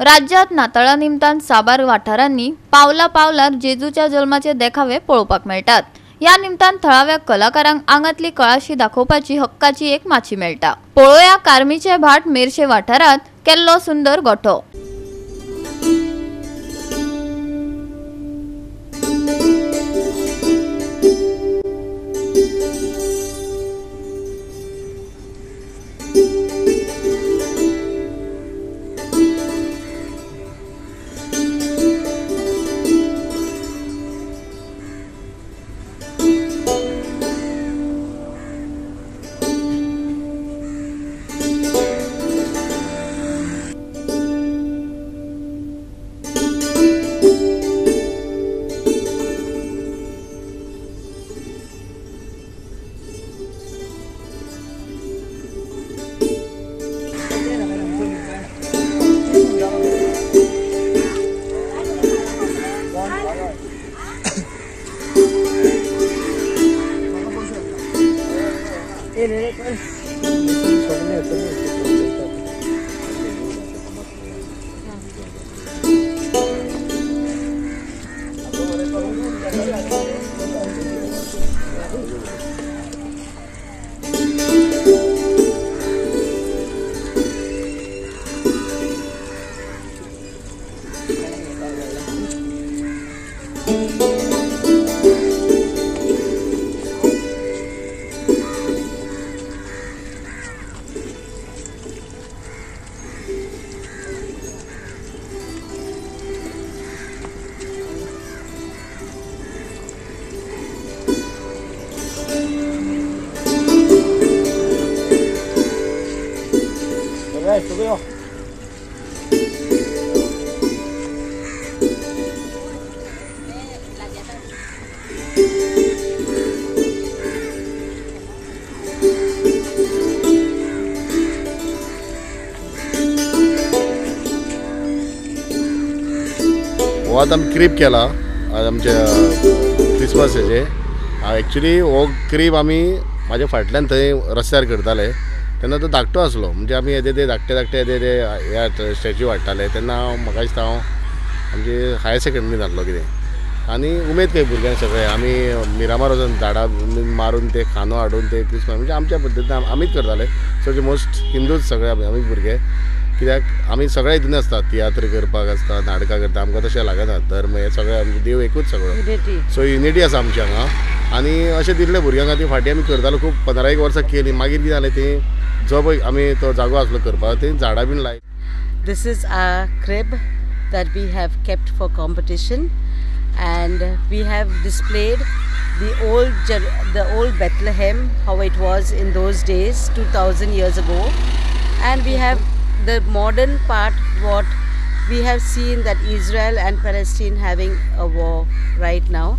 राज्यात नाताळा निमतान साबार वाठारांनी पावला पावलार जेजूच्या जल्माचे देखावे पळोवपाक मेळटात। या निमतान थळाव्या कलाकारांक आंगातली कळाशी दाखोवपाची हक्काची एक माची मेळटा। पळोवया कार्मीचे भाट मेरशे वाठारात केल्लो सुंदर गोठो। आज आमी क्रीब केला आज आमच्या क्रिसमसाचे। एक्चुअली हो क्रीब आमी माझ्या फाटल्यान थंय रस्त्यार करताले तेन्ना तो धाकटो आसलो, म्हणजे आमी येदे ते धाकटे धाकटे येदे ह्या स्टॅच्यू हाडटाले तेन्ना म्हाका दिसता हांव आमचे हायर सेकंडरी जातलो कितें। आनी उमेद खंय भुरग्यांक सगळे आमी मिरामार वचून झाडां मारून ते खानो हाडून ते क्रिसमस म्हणजे आमच्या पद्दतीन आमीच करताले। सो मोस्ट हिंदूच सगळे आमी भुरगे, कित्याक आमी सगळे हितून आसता, तियात्र करपाक आसता, नाटकां करता, आमकां तशें लागना धर्म हे सगळे आमचे देव एकूच सगळो। सो युनिटी आसा आमच्या हांगा आनी अशें दिल्ले भुरग्यां खातीर फाटीं आमी करतालो खूब 15 वर्सां केली। मागीर कितें जालें ते जो पळय आमी तो जागो आसलो करपाक थंय झाडां बीन लाय। This is our crib that we have kept for competition, and we have displayed the old Bethlehem, how it was in those days 2000 years ago, and we have the modern part, what we have seen that Israel and Palestine having a war right now,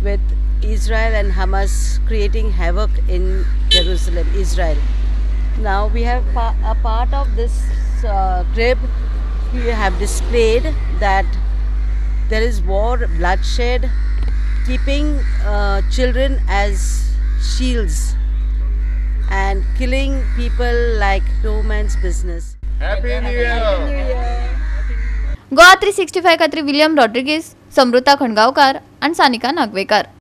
with Israel and Hamas creating havoc in Jerusalem, Israel. Now we have a part of this crib. We have displayed that there is war, bloodshed, keeping children as shields and killing people like no man's business. Happy New Year! Goa 365 खातीर William Rodrigues, Samrita खणगांवकार आणि सानिका नागवेकर।